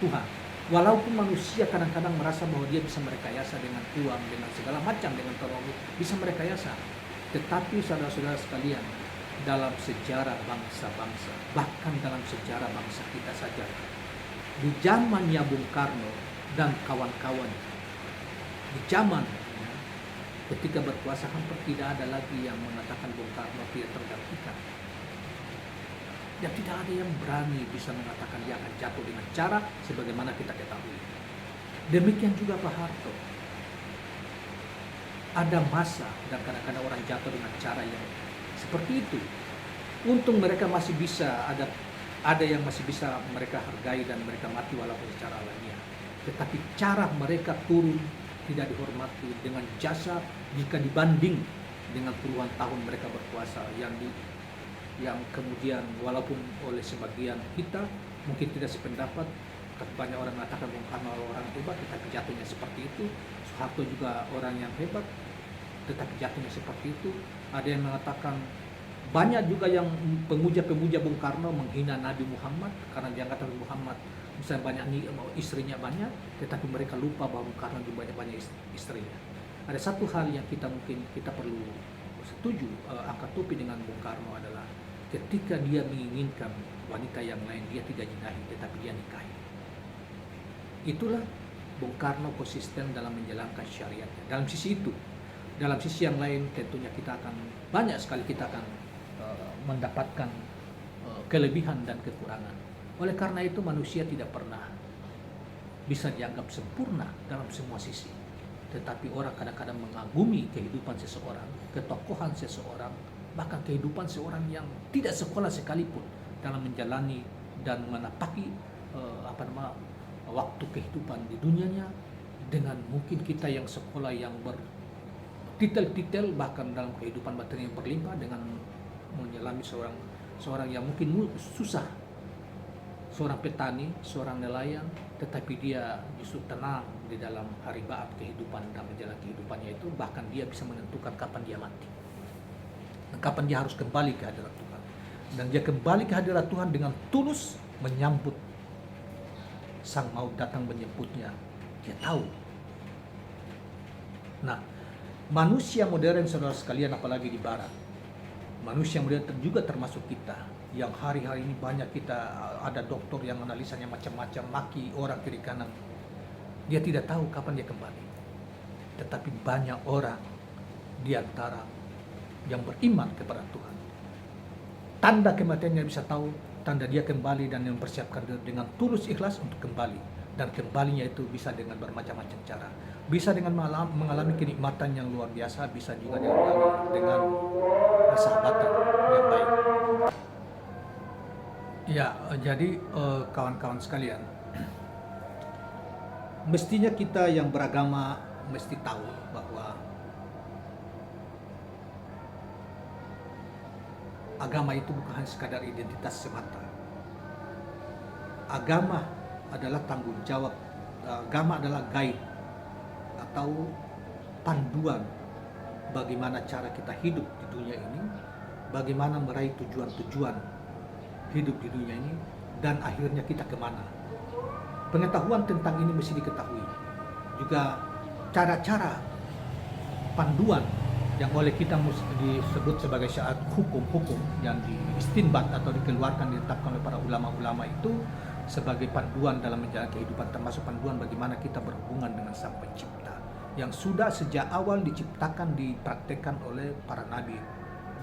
Tuhan. Walaupun manusia kadang-kadang merasa bahwa dia bisa merekayasa dengan uang, dengan segala macam, dengan teknologi, bisa merekayasa. Tetapi saudara-saudara sekalian, dalam sejarah bangsa-bangsa, bahkan dalam sejarah bangsa kita saja, di zamannya Bung Karno dan kawan-kawan, di zaman ketika berkuasa hampir tidak ada lagi yang mengatakan Bung Karno tidak tergantikan. Dan tidak ada yang berani bisa mengatakan dia akan jatuh dengan cara sebagaimana kita ketahui. Demikian juga Pak Harto. ada masa dan kadang-kadang orang jatuh dengan cara yang seperti itu. Untung mereka masih bisa ada yang masih bisa mereka hargai dan mereka mati walaupun secara alamiah. Tetapi cara mereka turun tidak dihormati dengan jasa jika dibanding dengan puluhan tahun mereka berkuasa yang kemudian walaupun oleh sebagian kita mungkin tidak sependapat, banyak orang mengatakan Bung Karno orang hebat tetapi jatuhnya seperti itu. Soeharto juga orang yang hebat tetapi jatuhnya seperti itu. Ada yang mengatakan, banyak juga yang pemuja-pemuja Bung Karno menghina Nabi Muhammad karena dianggap Nabi Muhammad misalnya banyak istrinya banyak, tetapi mereka lupa bahwa Bung Karno juga banyak istrinya. Ada satu hal yang mungkin kita perlu setuju, angkat topi dengan Bung Karno adalah ketika dia menginginkan wanita yang lain, dia tidak jinahi tetapi dia nikahi. Itulah Bung Karno konsisten dalam menjalankan syariatnya. Dalam sisi itu, dalam sisi yang lain tentunya kita akan banyak sekali kita akan mendapatkan kelebihan dan kekurangan. Oleh karena itu manusia tidak pernah bisa dianggap sempurna dalam semua sisi. Tetapi orang kadang-kadang mengagumi kehidupan seseorang, ketokohan seseorang, bahkan kehidupan seorang yang tidak sekolah sekalipun dalam menjalani dan menapaki waktu kehidupan di dunianya dengan mungkin kita yang sekolah yang bertitel-titel bahkan dalam kehidupan materi yang berlimpah dengan menyelami seorang yang mungkin susah, seorang petani, seorang nelayan, tetapi dia justru tenang di dalam haribaat kehidupan dan menjalani kehidupannya itu, bahkan dia bisa menentukan kapan dia mati dan kapan dia harus kembali ke hadirat Tuhan. Dan dia kembali ke hadirat Tuhan dengan tulus menyambut sang maut datang menjemputnya. Dia tahu. Nah, manusia modern saudara sekalian, apalagi di barat, manusia modern juga termasuk kita yang hari-hari ini banyak kita ada dokter yang analisanya macam-macam, maki orang kiri kanan. Dia tidak tahu kapan dia kembali. Tetapi banyak orang di antara yang beriman kepada Tuhan, tanda kematiannya bisa tahu, tanda dia kembali dan yang mempersiapkan dengan tulus ikhlas untuk kembali. Dan kembalinya itu bisa dengan bermacam-macam cara. Bisa dengan mengalami kenikmatan yang luar biasa, bisa juga dengan persahabatan yang baik. Ya, jadi kawan-kawan sekalian, mestinya kita yang beragama mesti tahu bahwa agama itu bukan hanya sekadar identitas semata. Agama adalah tanggung jawab, agama adalah guide atau panduan bagaimana cara kita hidup di dunia ini, bagaimana meraih tujuan-tujuan hidup di dunia ini, dan akhirnya kita kemana. Pengetahuan tentang ini mesti diketahui. Juga cara-cara panduan yang oleh kita disebut sebagai syarat hukum-hukum yang diistinbat atau dikeluarkan, ditetapkan oleh para ulama-ulama itu sebagai panduan dalam menjalani kehidupan, termasuk panduan bagaimana kita berhubungan dengan Sang Pencipta yang sudah sejak awal diciptakan, dipraktekkan oleh para nabi.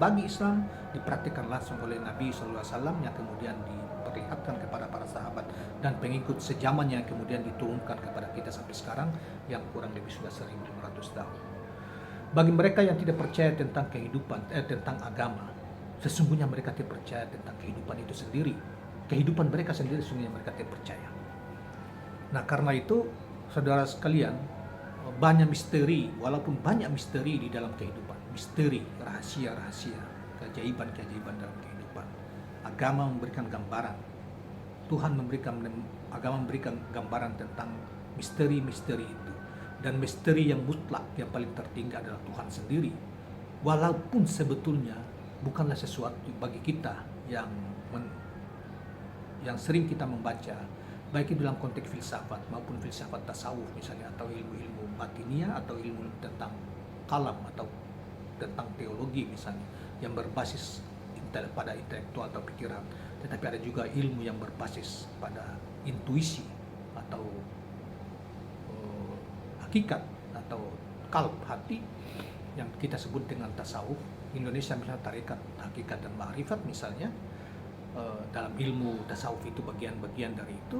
Bagi Islam dipraktikkan langsung oleh Nabi SAW yang kemudian diperlihatkan kepada para sahabat dan pengikut sejamannya, yang kemudian diturunkan kepada kita sampai sekarang yang kurang lebih sudah 1500 tahun. Bagi mereka yang tidak percaya tentang kehidupan, tentang agama, sesungguhnya mereka tidak percaya tentang kehidupan itu sendiri. Kehidupan mereka sendiri sesungguhnya mereka tidak percaya. Nah, karena itu saudara sekalian, banyak misteri, walaupun banyak misteri di dalam kehidupan, misteri, rahasia-rahasia, keajaiban-keajaiban dalam kehidupan. Agama memberikan gambaran, Tuhan agama memberikan gambaran tentang misteri-misteri itu. Dan misteri yang mutlak, yang paling tertinggi adalah Tuhan sendiri. Walaupun sebetulnya bukanlah sesuatu bagi kita yang sering kita membaca, baik itu dalam konteks filsafat maupun filsafat tasawuf misalnya, atau ilmu-ilmu batinia, atau ilmu tentang kalam atau tentang teologi misalnya, yang berbasis pada intelektual atau pikiran. Tetapi ada juga ilmu yang berbasis pada intuisi atau hakikat atau kalb, hati, yang kita sebut dengan tasawuf. Indonesia misalnya tarekat hakikat dan ma'rifat misalnya. Dalam ilmu tasawuf itu bagian-bagian dari itu,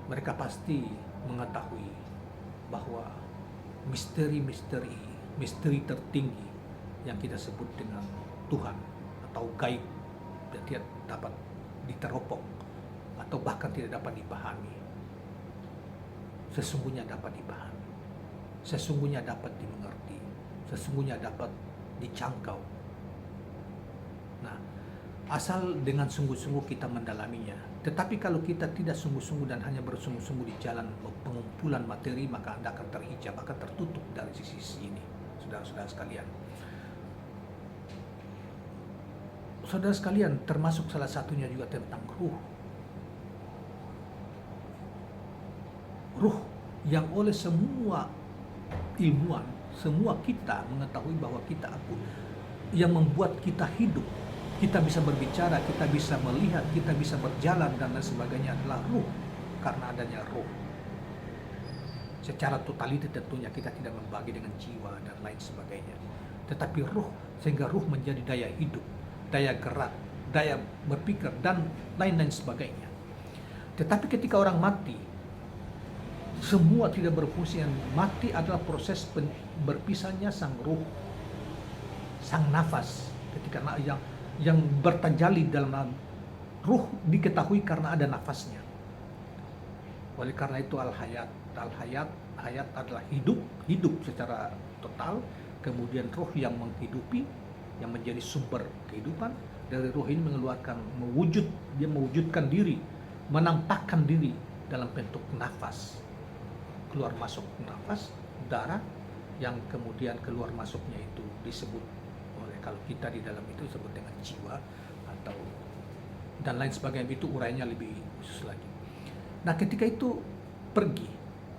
mereka pasti mengetahui bahwa misteri tertinggi yang kita sebut dengan Tuhan atau gaib, yang tidak dapat diteropong atau bahkan tidak dapat dipahami. Sesungguhnya dapat dipahami, sesungguhnya dapat dimengerti, sesungguhnya dapat dicangkau. Nah, asal dengan sungguh-sungguh kita mendalaminya. Tetapi kalau kita tidak sungguh-sungguh dan hanya bersungguh-sungguh di jalan pengumpulan materi, maka Anda akan terhijab, akan tertutup dari sisi ini, saudara-saudara sekalian. Saudara sekalian, termasuk salah satunya juga tentang ruh. Ruh yang oleh semua ilmuwan, semua kita mengetahui bahwa kita yang membuat kita hidup, kita bisa berbicara, kita bisa melihat, kita bisa berjalan dan lain sebagainya adalah ruh. Karena adanya ruh, secara totaliti tentunya kita tidak membagi dengan jiwa dan lain sebagainya, tetapi ruh, sehingga ruh menjadi daya hidup, daya gerak, daya berpikir dan lain-lain sebagainya. Tetapi ketika orang mati, semua tidak berfungsi. Yang mati adalah proses berpisahnya sang ruh, sang nafas. Ketika yang bertajali dalam ruh diketahui karena ada nafasnya. Oleh karena itu hayat adalah hidup secara total. Kemudian ruh yang menghidupi, yang menjadi sumber kehidupan. Dari ruh ini mengeluarkan, dia mewujudkan diri, menampakkan diri dalam bentuk nafas. Keluar masuk nafas, darah, yang kemudian keluar masuknya itu disebut oleh, kalau kita di dalam itu disebut dengan jiwa atau dan lain sebagainya, itu urainya lebih khusus lagi. Nah, ketika itu pergi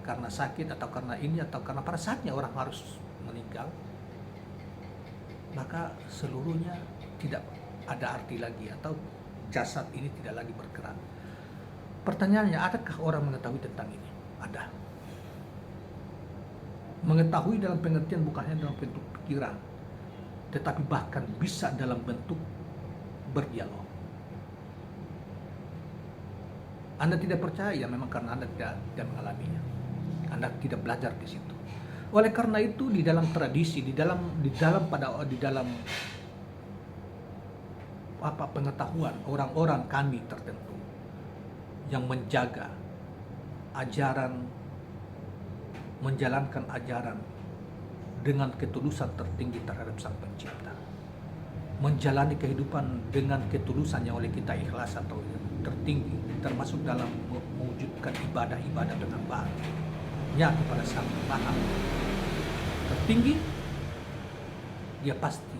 karena sakit atau karena ini atau karena pada saatnya orang harus meninggal, maka seluruhnya tidak ada arti lagi atau jasad ini tidak lagi bergerak. Pertanyaannya, adakah orang mengetahui tentang ini? Ada. Mengetahui dalam pengertian bukan hanya dalam bentuk pikiran, tetapi bahkan bisa dalam bentuk berdialog. Anda tidak percaya memang karena Anda tidak mengalaminya. Anda tidak belajar di situ. Oleh karena itu, di dalam tradisi, di dalam pengetahuan orang-orang kami tertentu yang menjaga ajaran, menjalankan ajaran dengan ketulusan tertinggi terhadap Sang Pencipta, menjalani kehidupan dengan ketulusan yang oleh kita ikhlas atau tertinggi, termasuk dalam mewujudkan ibadah-ibadah dengan baiknya kepada Sang Maha tertinggi, dia pasti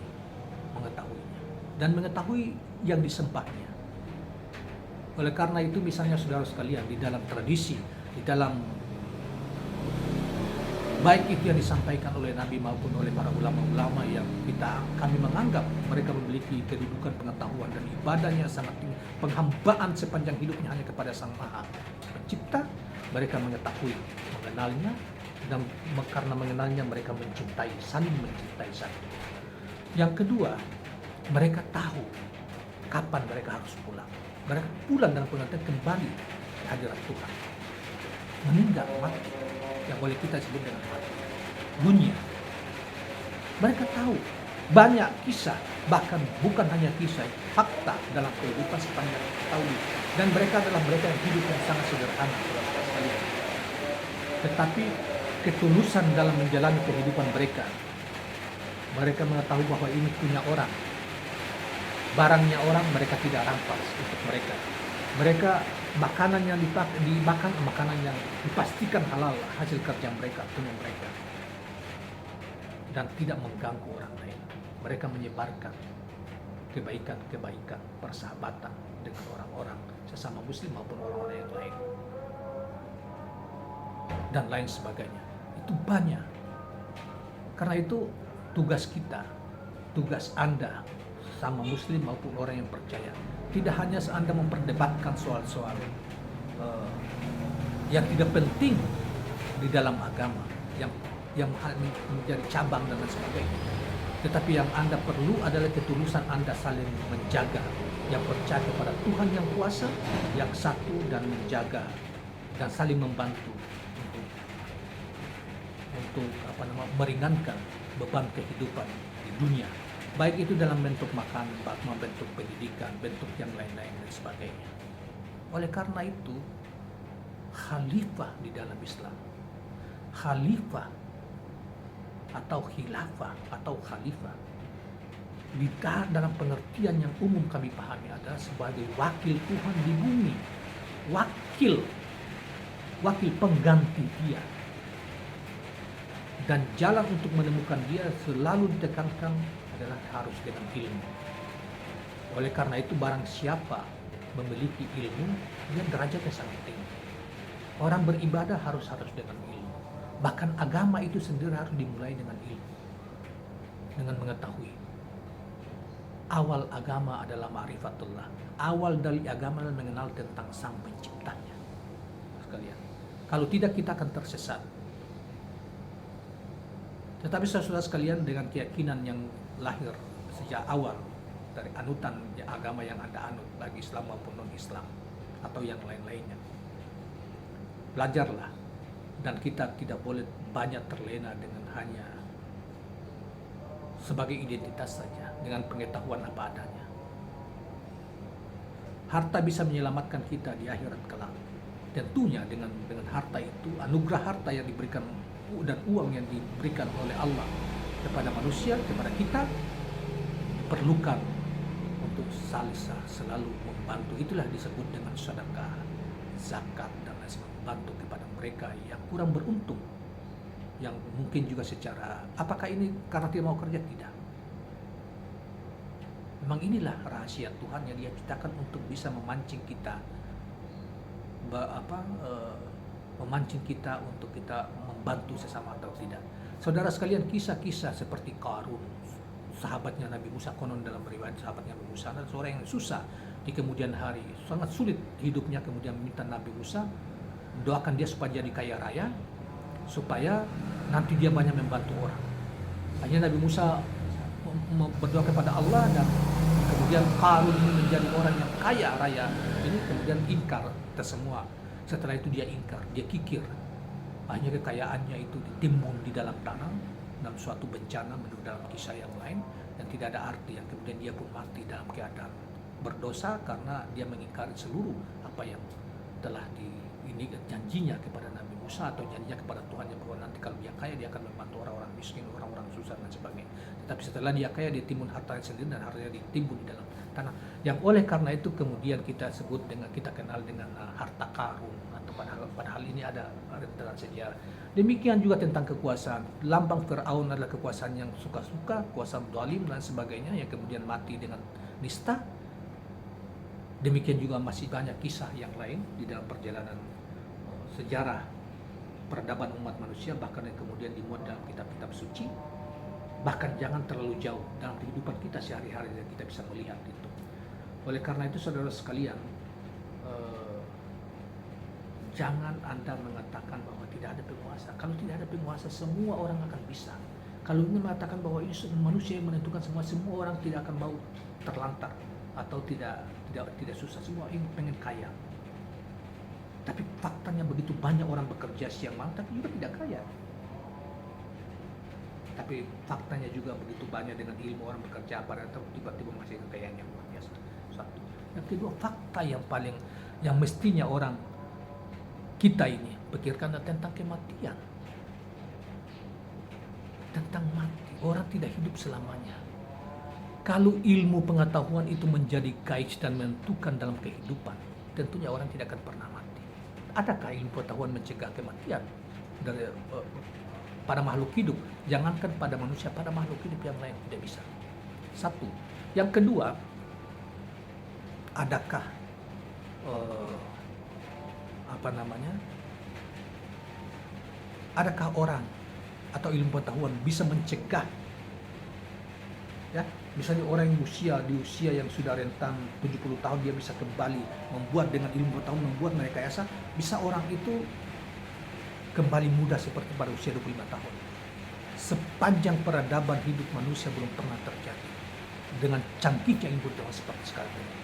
mengetahuinya dan mengetahui yang disembahnya. Oleh karena itu, misalnya saudara sekalian, di dalam tradisi, di dalam baik itu yang disampaikan oleh Nabi maupun oleh para ulama-ulama yang kami menganggap mereka memiliki kedudukan pengetahuan dan ibadahnya sangat tinggi, penghambaan sepanjang hidupnya hanya kepada Sang Maha Pencipta. Mereka mengetahui, mengenalnya, dan karena mengenalnya mereka mencintai, saling mencintai satu. Yang kedua, mereka tahu kapan mereka harus pulang. Mereka pulang dalam pengertian kembali ke hadirat Tuhan. Meninggal, mati, yang boleh kita sebut dengan mati dunia. Mereka tahu banyak kisah, bahkan bukan hanya kisah, fakta dalam kehidupan sepanjang tahun. Dan mereka adalah mereka yang hidup yang sangat sederhana, tetapi ketulusan dalam menjalani kehidupan mereka. Mereka mengetahui bahwa ini punya orang, barangnya orang, mereka tidak rampas untuk mereka. Mereka makanan yang dimakan, makanan yang dipastikan halal, hasil kerja mereka, punya mereka, dan tidak mengganggu orang lain. Mereka menyebarkan kebaikan, persahabatan dengan orang-orang sesama muslim maupun orang-orang yang lain dan lain sebagainya. Itu banyak. Karena itu tugas kita, tugas Anda sama muslim maupun orang yang percaya, tidak hanya Anda memperdebatkan soal-soal yang tidak penting di dalam agama, yang menjadi cabang dan lain sebagainya, tetapi yang Anda perlu adalah ketulusan Anda saling menjaga, yang percaya kepada Tuhan yang kuasa, yang satu, dan menjaga dan saling membantu untuk meringankan beban kehidupan di dunia, baik itu dalam bentuk makan, bentuk pendidikan, bentuk yang lain-lain dan sebagainya. Oleh karena itu, khalifah di dalam Islam, khalifah atau khilafah atau khalifah dalam pengertian yang umum kami pahami adalah sebagai wakil Tuhan di bumi, wakil pengganti Dia. Dan jalan untuk menemukan Dia selalu ditekankan adalah harus dengan ilmu. Oleh karena itu, barang siapa memiliki ilmu, dia derajatnya sangat tinggi. Orang beribadah harus dengan ilmu. Bahkan agama itu sendiri harus dimulai dengan ilmu, dengan mengetahui. Awal agama adalah ma'rifatullah. Awal dari agama adalah mengenal tentang Sang Penciptanya. Sekalian, kalau tidak kita akan tersesat. Tetapi saudara sekalian, dengan keyakinan yang lahir sejak awal dari anutan agama yang Anda anut, baik Islam maupun non-Islam atau yang lain-lainnya, belajarlah, dan kita tidak boleh banyak terlena dengan hanya sebagai identitas saja, dengan pengetahuan apa adanya. Harta bisa menyelamatkan kita di akhirat kelak. Tentunya dengan harta itu, anugerah harta yang diberikan dan uang yang diberikan oleh Allah kepada manusia, kepada kita, diperlukan untuk selalu membantu. Itulah disebut dengan sedekah, zakat, dan lain sebagainya. Membantu kepada mereka yang kurang beruntung, yang mungkin juga secara, apakah ini karena tidak mau kerja? Tidak. Memang inilah rahasia Tuhan yang Dia ciptakan untuk bisa memancing kita, memancing kita untuk kita membantu sesama atau tidak. Saudara sekalian, kisah-kisah seperti Qarun, sahabatnya Nabi Musa, konon dalam riwayat sahabatnya Nabi Musa adalah seorang yang susah di kemudian hari, sangat sulit hidupnya, kemudian meminta Nabi Musa doakan dia supaya jadi kaya raya, supaya nanti dia banyak membantu orang. Hanya Nabi Musa berdoa kepada Allah, dan kemudian Qarun ini menjadi orang yang kaya raya ini kemudian ingkar semua. Setelah itu dia ingkar, dia kikir. Hanya kekayaannya itu ditimbun di dalam tanah dalam suatu bencana menurut dalam kisah yang lain, dan tidak ada arti, yang kemudian dia pun mati dalam keadaan berdosa karena dia mengingkari seluruh apa yang telah janjinya kepada Nabi Musa atau janjinya kepada Tuhan, yang bahwa nanti kalau dia kaya dia akan membantu orang-orang miskin, orang-orang susah dan sebagainya. Tetapi setelah dia kaya, dia timbun hartanya sendiri, dan hartanya ditimbun di dalam tanah. Yang oleh karena itu kemudian kita kenal dengan harta karun, atau padahal ini ada dalam sejarah. Demikian juga tentang kekuasaan. Lambang Fir'aun adalah kekuasaan yang suka-suka, kekuasaan zalim dan sebagainya, yang kemudian mati dengan nista. Demikian juga masih banyak kisah yang lain di dalam perjalanan sejarah peradaban umat manusia, bahkan yang kemudian dimuat dalam kitab-kitab suci. Bahkan jangan terlalu jauh dalam kehidupan kita sehari-hari yang kita bisa melihat itu. Oleh karena itu, saudara sekalian, jangan Anda mengatakan bahwa tidak ada penguasa. Kalau tidak ada penguasa, semua orang akan bisa. Kalau ini mengatakan bahwa ini manusia yang menentukan semua orang tidak akan mau terlantar atau tidak susah. Semua ingin pengen kaya. Tapi faktanya begitu banyak orang bekerja siang malam tapi juga tidak kaya. Tapi faktanya juga begitu banyak dengan ilmu orang bekerja apa atau tiba-tiba masih kekayaan yang luar biasa. Satu. Yang kedua, fakta yang mestinya orang kita ini pikirkan tentang kematian. Tentang mati. Orang tidak hidup selamanya. Kalau ilmu pengetahuan itu menjadi guide dan menentukan dalam kehidupan, tentunya orang tidak akan pernah mati. Adakah ilmu pengetahuan mencegah kematian dari pada makhluk hidup? Jangankan pada manusia, pada makhluk hidup yang lain tidak bisa. Satu. Yang kedua, adakah adakah orang atau ilmu pengetahuan bisa mencegah, ya, misalnya orang yang di usia yang sudah rentang 70 tahun dia bisa kembali membuat dengan ilmu pengetahuan, membuat merekayasa, bisa orang itu kembali muda seperti pada usia 25 tahun. Sepanjang peradaban hidup manusia belum pernah terjadi dengan canggihnya ilmu pengetahuan seperti sekarang ini.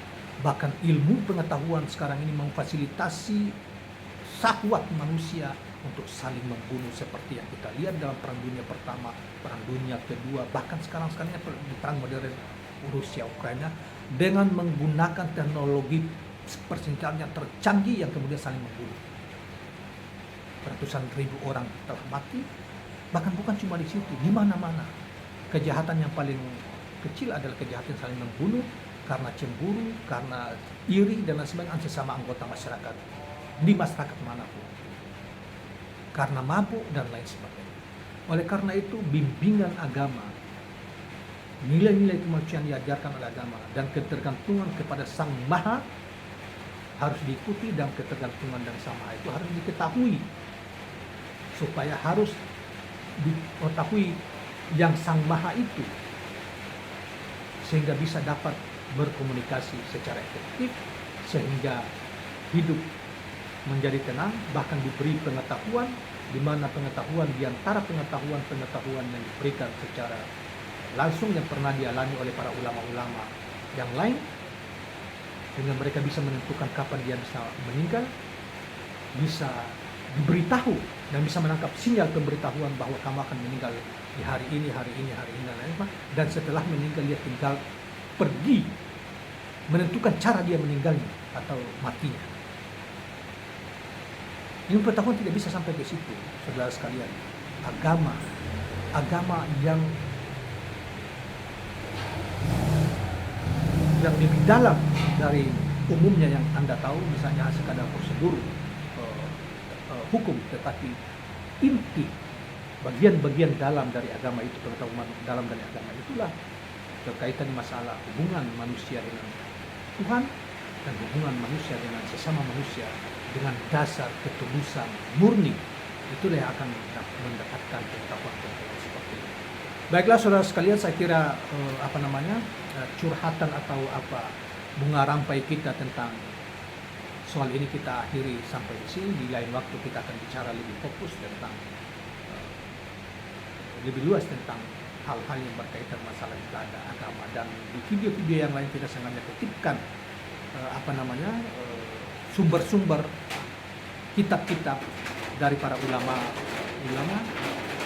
Bahkan ilmu pengetahuan sekarang ini memfasilitasi syahwat manusia untuk saling membunuh seperti yang kita lihat dalam Perang Dunia Pertama, Perang Dunia Kedua, bahkan sekarang-sekarang di Perang modern Rusia Ukraina, dengan menggunakan teknologi persenjataan yang tercanggih yang kemudian saling membunuh. Ratusan ribu orang telah mati, bahkan bukan cuma di situ, di mana-mana. Kejahatan yang paling kecil adalah kejahatan saling membunuh karena cemburu, karena iri dan lain sebagainya sesama anggota masyarakat di masyarakat manapun, karena mabuk dan lain sebagainya. Oleh karena itu, bimbingan agama, nilai-nilai kemanusiaan diajarkan oleh agama dan ketergantungan kepada Sang Maha harus diikuti, dan ketergantungan dan Sang Maha itu harus diketahui, supaya harus diketahui yang Sang Maha itu, sehingga bisa dapat berkomunikasi secara efektif, sehingga hidup menjadi tenang, bahkan diberi pengetahuan, di mana pengetahuan di antara pengetahuan yang diberikan secara langsung yang pernah dialami oleh para ulama-ulama yang lain, sehingga mereka bisa menentukan kapan dia bisa meninggal, bisa diberitahu dan bisa menangkap sinyal pemberitahuan bahwa kamu akan meninggal di hari ini dan lain-lain, dan setelah meninggal dia tinggal pergi menentukan cara dia meninggalnya atau matinya. Ini pengetahuan tidak bisa sampai ke situ, saudara sekalian. Agama yang lebih dalam dari umumnya yang Anda tahu, misalnya sekadar prosedur hukum, tetapi inti bagian-bagian dalam dari agama itu, pengetahuan dalam dari agama itulah berkaitan masalah hubungan manusia dengan Tuhan dan hubungan manusia dengan sesama manusia dengan dasar ketulusan murni. Itulah yang akan mendapatkan pengetahuan seperti ini. Baiklah saudara sekalian, saya kira curhatan atau bunga rampai kita tentang soal ini kita akhiri sampai di sini. Di lain waktu kita akan bicara lebih fokus tentang lebih luas tentang hal-hal yang berkaitan masalah ibadah agama, dan di video-video yang lain kita sengaja ketipkan sumber-sumber kitab-kitab dari para ulama.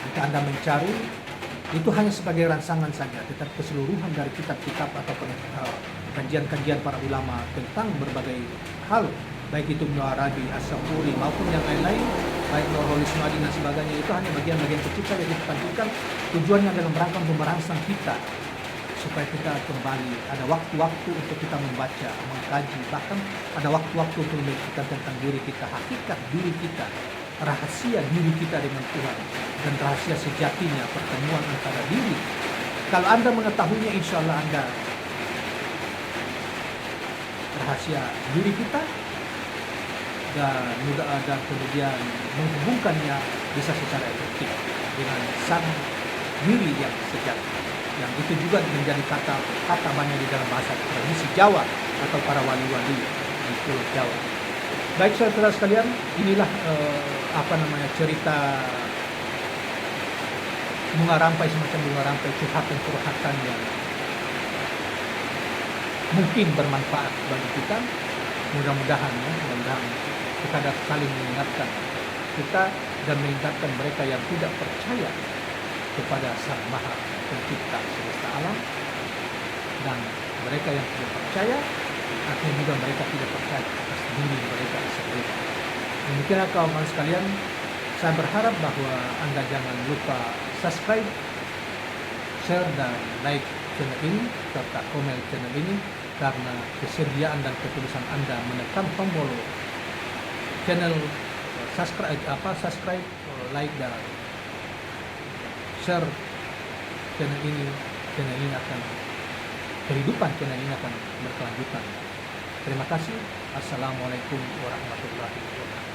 Jika Anda mencari, itu hanya sebagai rangsangan saja, tetapi keseluruhan dari kitab-kitab atau kajian-kajian para ulama tentang berbagai hal, baik itu Ibnu Arabi, As-Safuri maupun yang lain-lain, baik Nurholis Madi dan sebagainya, itu hanya bagian-bagian kecil saja kita tampilkan. Tujuannya dalam rangka untuk merangsang kita supaya kita kembali, ada waktu-waktu untuk kita membaca, mengkaji, bahkan ada waktu-waktu untuk memikirkan tentang diri kita, hakikat diri kita, rahasia diri kita dengan Tuhan, dan rahasia sejatinya pertemuan antara diri. Kalau Anda mengetahuinya, insya Allah Anda rahasia diri kita, dan kemudian menghubungkannya bisa secara efektif dengan sang diri yang sejati. Yang itu juga menjadi kata banyak di dalam bahasa tradisi Jawa atau para wali-wali di Pulau Jawa. Baik saudara sekalian, inilah cerita bunga rampai, semacam bunga rampai curhatan yang mungkin bermanfaat bagi kita. Mudah-mudahan kita dapat saling mengingatkan kita dan mengingatkan mereka yang tidak percaya kepada Sang Maha Pencipta semesta alam, dan mereka yang tidak percaya, artinya juga mereka tidak percaya atas diri mereka sendiri. Demikianlah kawan-kawan sekalian, saya berharap bahwa Anda jangan lupa subscribe, share dan like channel ini serta komen channel ini, karena kesediaan dan ketulusan Anda menekan tombol channel subscribe, like dan share channel ini akan kehidupan channel ini akan berkelanjutan. Terima kasih. Assalamualaikum warahmatullahi wabarakatuh.